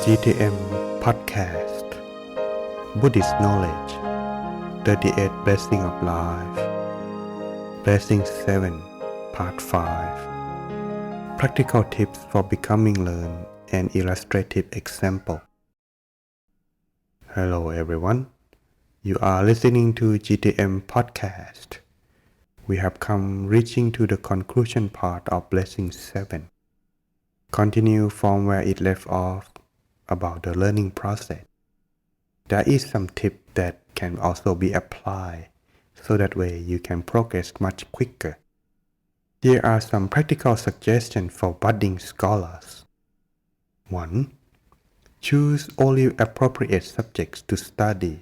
GTM Podcast Buddhist Knowledge 38 Blessing of Life Blessing 7 Part 5 Practical Tips for Becoming Learned and Illustrative Example. Hello everyone, you are listening to GTM Podcast. We have come reaching to the conclusion part of Blessing 7. Continue from where it left off about the learning process. There is some tip that can also be applied so that way you can progress much quicker. Here are some practical suggestions for budding scholars. 1. Choose only appropriate subjects to study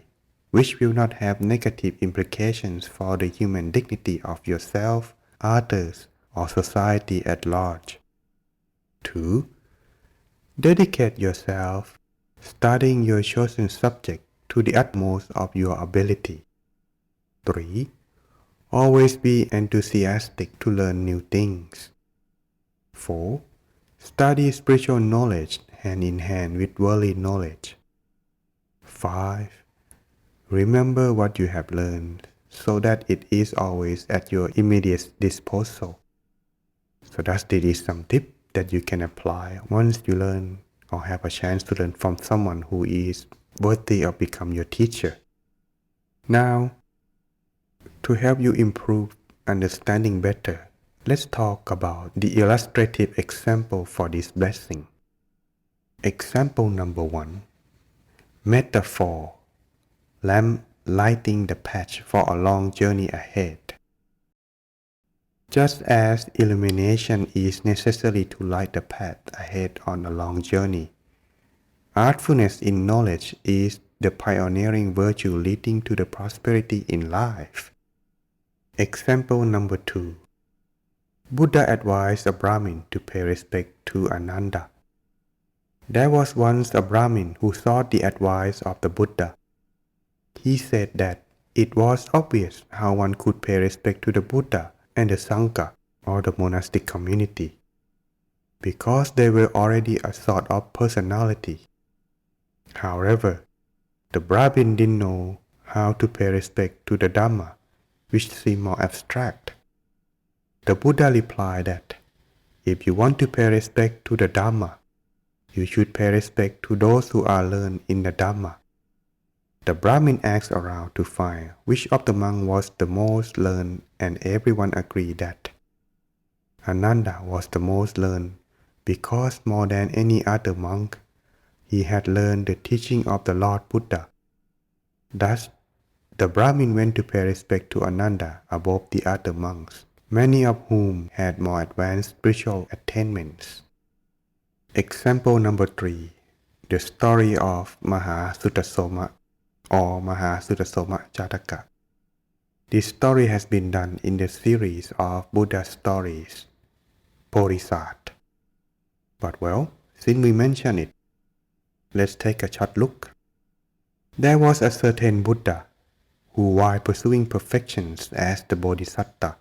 which will not have negative implications for the human dignity of yourself, others, or society at large. 2. Dedicate yourself studying your chosen subject to the utmost of your ability. 3. Always be enthusiastic to learn new things. 4. Study spiritual knowledge hand in hand with worldly knowledge. 5. Remember what you have learned so that it is always at your immediate disposal. So that is some tip that you can apply once you learn or have a chance to learn from someone who is worthy of become your teacher. Now, to help you improve understanding better, let's talk about the illustrative example for this blessing. Example number 1. Metaphor: lamp lighting the path for a long journey ahead. Just as illumination is necessary to light the path ahead on a long journey, artfulness in knowledge is the pioneering virtue leading to the prosperity in life. Example number 2. Buddha advised a Brahmin to pay respect to Ananda. There was once a Brahmin who sought the advice of the Buddha. He said that it was obvious how one could pay respect to the Buddha and the Sangha or the monastic community, because they were already a sort of personality. However, the Brahmin didn't know how to pay respect to the Dhamma, which seemed more abstract. The Buddha replied that if you want to pay respect to the Dhamma, you should pay respect to those who are learned in the Dhamma. The Brahmin asked around to find which of the monks was the most learned, and everyone agreed that Ananda was the most learned because more than any other monk, he had learned the teaching of the Lord Buddha. Thus, the Brahmin went to pay respect to Ananda above the other monks, many of whom had more advanced spiritual attainments. Example number 3. The story of Mahasuttasoma or Mahasuttasoma Jataka. This story has been done in the series of Buddha stories, Bodhisattva. But well, since we mention it, let's take a short look. There was a certain Buddha who, while pursuing perfections as the Bodhisattva,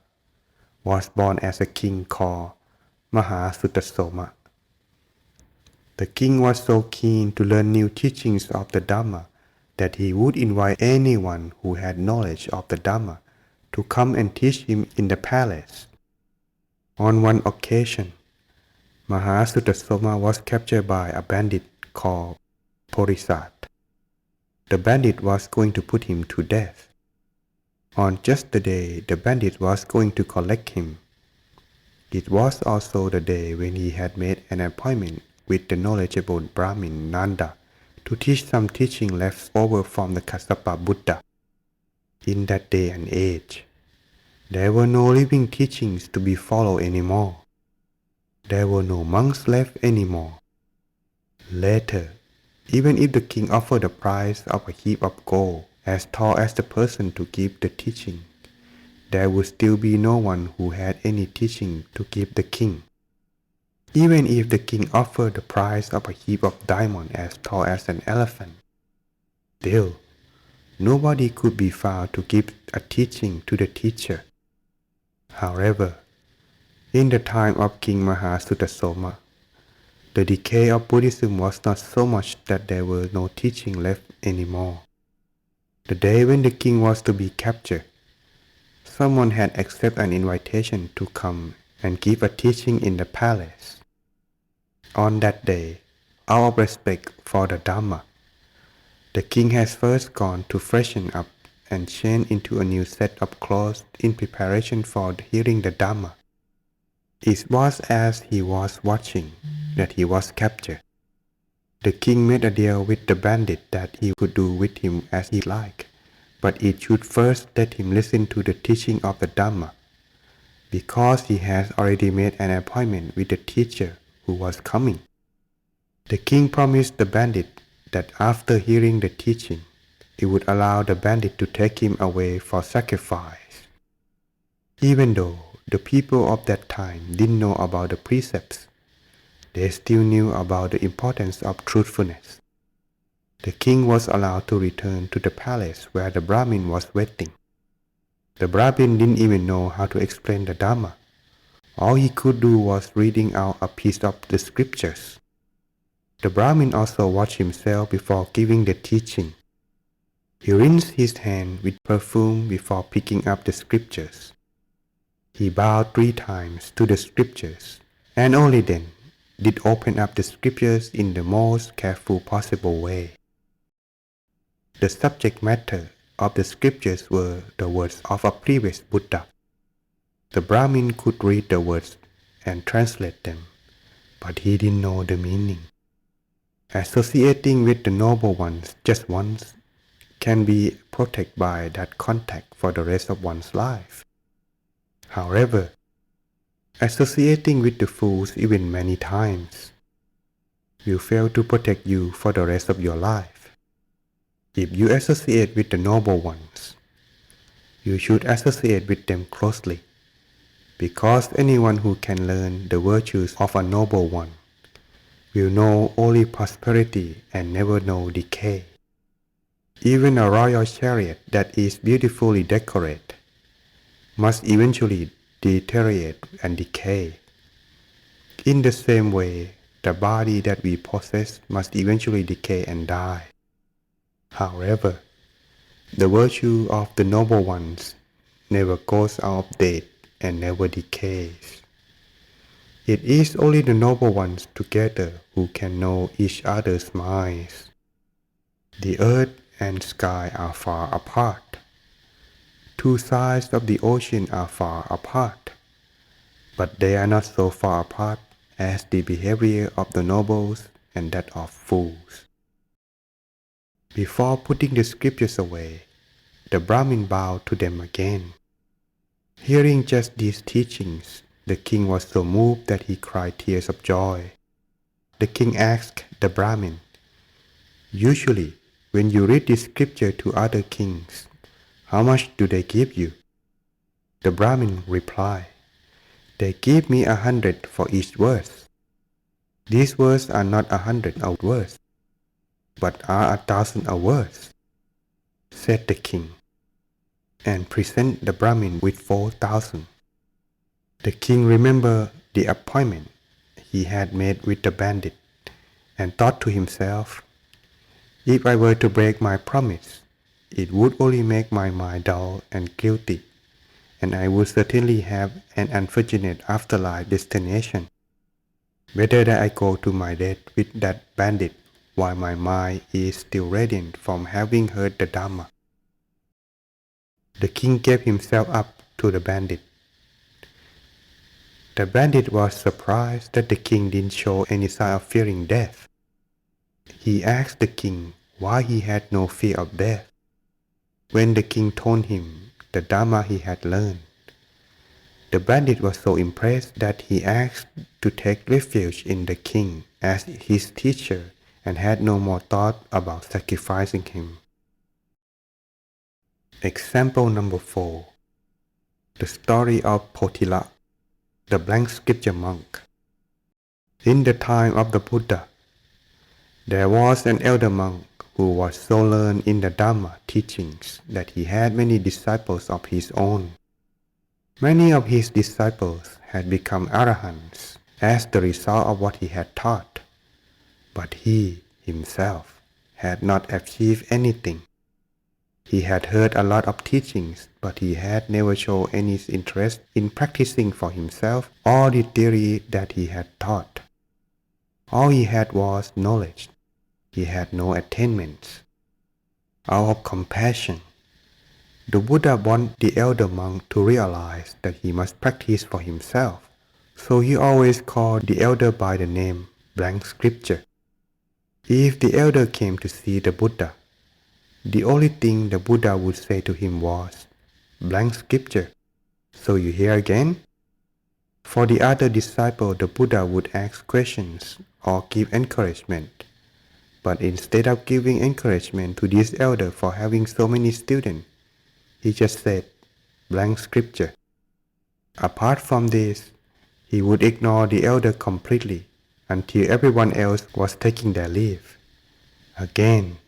was born as a king called Mahasuttasoma. The king was so keen to learn new teachings of the Dhamma that he would invite anyone who had knowledge of the Dhamma to come and teach him in the palace. On one occasion, Mahasuttasoma was captured by a bandit called Bodhisattva. The bandit was going to put him to death. On just the day the bandit was going to collect him, it was also the day when he had made an appointment with the knowledgeable Brahmin Nanda to teach some teaching left over from the Kassapa Buddha. In that day and age, there were no living teachings to be followed anymore. There were no monks left anymore. Later, even if the king offered the price of a heap of gold as tall as the person to give the teaching, there would still be no one who had any teaching to give the king. Even if the king offered the price of a heap of diamonds as tall as an elephant, still, nobody could be found to give a teaching to the teacher. However, in the time of King Mahasuttasoma, The decay of Buddhism was not so much that there were no teaching left anymore. The day when the king was to be captured, someone had accepted an invitation to come and give a teaching in the palace. On that day, out of respect for the Dhamma, the king has first gone to freshen up and change into a new set of clothes in preparation for hearing the Dhamma. It was as he was watching that he was captured. The king made a deal with the bandit that he could do with him as he liked, but it should first let him listen to the teaching of the Dhamma, because he has already made an appointment with the teacher who was coming. The king promised the bandit that after hearing the teaching, he would allow the bandit to take him away for sacrifice. Even though the people of that time didn't know about the precepts, they still knew about the importance of truthfulness. The king was allowed to return to the palace where the Brahmin was waiting. The Brahmin didn't even know how to explain the Dhamma. All he could do was reading out a piece of the scriptures. The Brahmin also washed himself before giving the teaching. He rinsed his hand with perfume before picking up the scriptures. He bowed 3 times to the scriptures, and only then did open up the scriptures in the most careful possible way. The subject matter of the scriptures were the words of a previous Buddha. The Brahmin could read the words and translate them, but he didn't know the meaning. Associating with the noble ones just once can be protected by that contact for the rest of one's life. However, associating with the fools even many times will fail to protect you for the rest of your life. If you associate with the noble ones, you should associate with them closely, because anyone who can learn the virtues of a noble one will know only prosperity and never know decay. Even a royal chariot that is beautifully decorated must eventually deteriorate and decay. In the same way, the body that we possess must eventually decay and die. However, the virtue of the noble ones never goes out of date and never decays. It is only the noble ones together who can know each other's minds. The earth and sky are far apart. 2 sides of the ocean are far apart, but they are not so far apart as the behavior of the nobles and that of fools. Before putting the scriptures away, the Brahmin bowed to them again. Hearing just these teachings, the king was so moved that he cried tears of joy. The king asked the Brahmin, "Usually, when you read this scripture to other kings, how much do they give you?" The Brahmin replied, "They give me 100 for each verse." "These words are not 100 a verse, but are 1,000 a verse," said the king, and present the Brahmin with 4,000. The king remembered the appointment he had made with the bandit and thought to himself, "If I were to break my promise, it would only make my mind dull and guilty, and I would certainly have an unfortunate afterlife destination. Better that I go to my death with that bandit while my mind is still radiant from having heard the Dhamma." The king gave himself up to the bandit. The bandit was surprised that the king didn't show any sign of fearing death. He asked the king why he had no fear of death. When the king told him the Dhamma he had learned, the bandit was so impressed that he asked to take refuge in the king as his teacher and had no more thought about sacrificing him. Example number 4. The story of Potila, the blank scripture monk. In the time of the Buddha, there was an elder monk who was so learned in the Dhamma teachings that he had many disciples of his own. Many of his disciples had become arahants as the result of what he had taught. But he, himself, had not achieved anything. He had heard a lot of teachings, but he had never shown any interest in practicing for himself all the theory that he had taught. All he had was knowledge. He had no attainments. Out of compassion, the Buddha wanted the elder monk to realize that he must practice for himself, so he always called the elder by the name blank scripture. If the elder came to see the Buddha, the only thing the Buddha would say to him was, blank scripture. So you hear again? For the other disciple, the Buddha would ask questions or give encouragement. But instead of giving encouragement to this elder for having so many students, he just said, blank scripture. Apart from this, he would ignore the elder completely until everyone else was taking their leave. Again,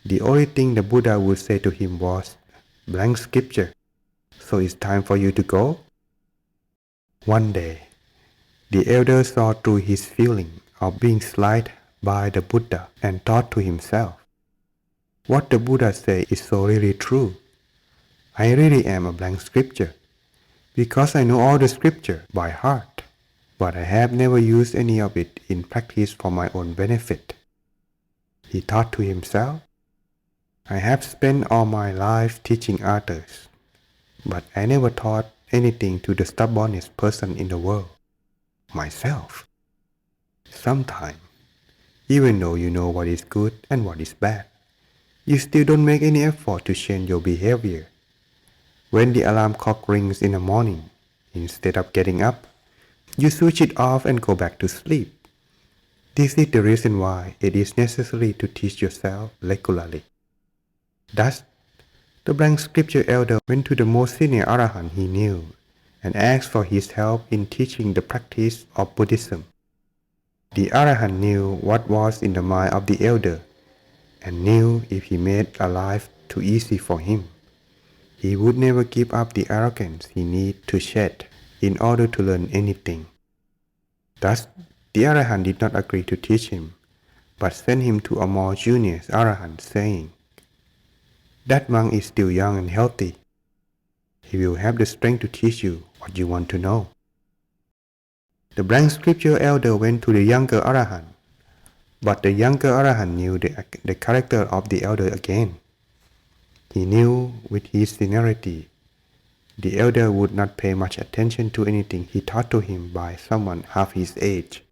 the only thing the Buddha would say to him was, blank scripture. So it's time for you to go? One day, the elder saw through his feeling of being slighted by the Buddha and thought to himself, what the Buddha said is so really true. I really am a blank scripture, because I know all the scripture by heart, but I have never used any of it in practice for my own benefit. He thought to himself, I have spent all my life teaching others, but I never taught anything to the stubbornest person in the world, myself. Sometimes, even though you know what is good and what is bad, you still don't make any effort to change your behavior. When the alarm clock rings in the morning, instead of getting up, you switch it off and go back to sleep. This is the reason why it is necessary to teach yourself regularly. Thus, the blank scripture elder went to the most senior Arahant he knew and asked for his help in teaching the practice of Buddhism. The Arahant knew what was in the mind of the elder and knew if he made a life too easy for him, he would never give up the arrogance he needed to shed in order to learn anything. Thus, the Arahant did not agree to teach him, but sent him to a more junior Arahant, saying, that monk is still young and healthy. He will have the strength to teach you what you want to know. The blank scripture elder went to the younger Arahant, but the younger Arahant knew the character of the elder again. He knew with his seniority, the elder would not pay much attention to anything he taught to him by someone half his age.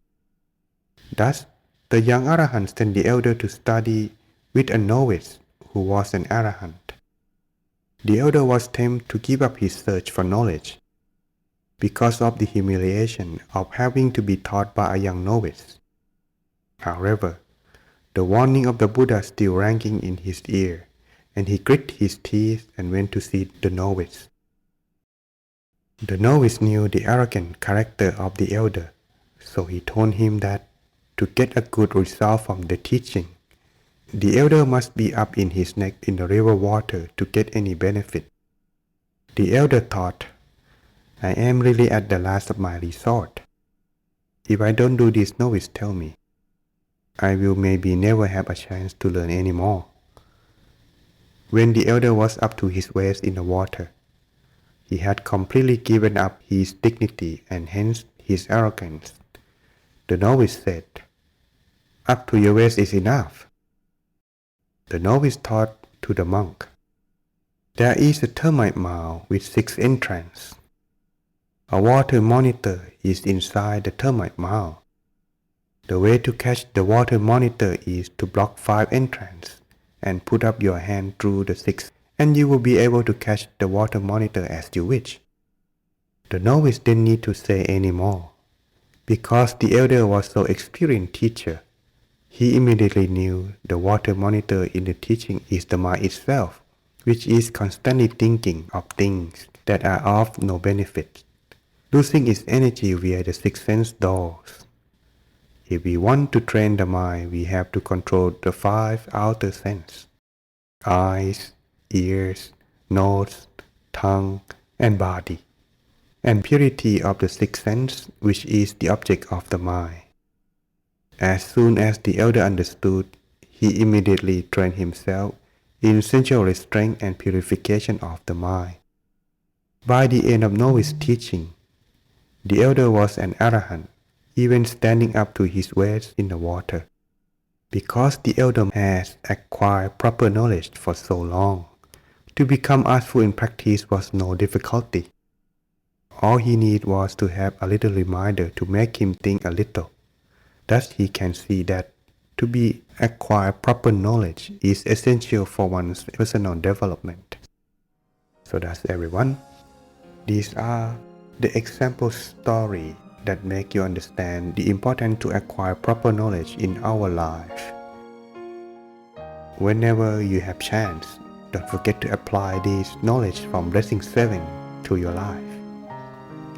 Thus, the young Arahant sent the elder to study with a novice who was an Arahant. The elder was tempted to give up his search for knowledge because of the humiliation of having to be taught by a young novice. However, the warning of the Buddha still rang in his ear, and he grit his teeth and went to see the novice. The novice knew the arrogant character of the elder, so he told him that to get a good result from the teaching, the elder must be up in his neck in the river water to get any benefit. The elder thought, I am really at the last of my resort. If I don't do this, novice tell me, I will maybe never have a chance to learn any more. When the elder was up to his waist in the water, he had completely given up his dignity and hence his arrogance. The novice said, up to your waist is enough. The novice thought to the monk, there is a termite mound with 6 entrances. A water monitor is inside the termite mound. The way to catch the water monitor is to block 5 entrances and put up your hand through the 6th, and you will be able to catch the water monitor as you wish. The novice didn't need to say any more, because the elder was so experienced teacher. He immediately knew the water monitor in the teaching is the mind itself, which is constantly thinking of things that are of no benefit, losing its energy via the 6 sense doors. If we want to train the mind, we have to control the 5 outer senses: eyes, ears, nose, tongue, and body, and purity of the 6th sense, which is the object of the mind. As soon as the elder understood, he immediately trained himself in sensual restraint and purification of the mind. By the end of novice teaching, the elder was an arahant, even standing up to his waist in the water. Because the elder has acquired proper knowledge for so long, to become artful in practice was no difficulty. All he needed was to have a little reminder to make him think a little. Thus he can see that to be acquire proper knowledge is essential for one's personal development. So that's everyone. These are the example story that make you understand the importance to acquire proper knowledge in our life. Whenever you have chance, don't forget to apply this knowledge from Blessing 7 to your life.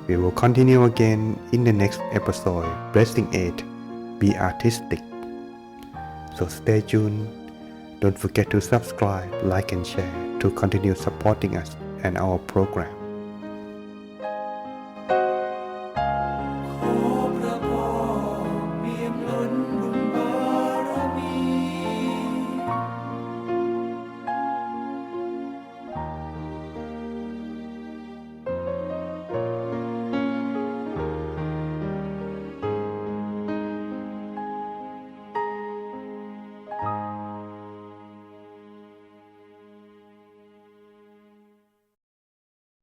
We will continue again in the next episode, Blessing 8, Be Artistic. So stay tuned. Don't forget to subscribe, like and share to continue supporting us and our program.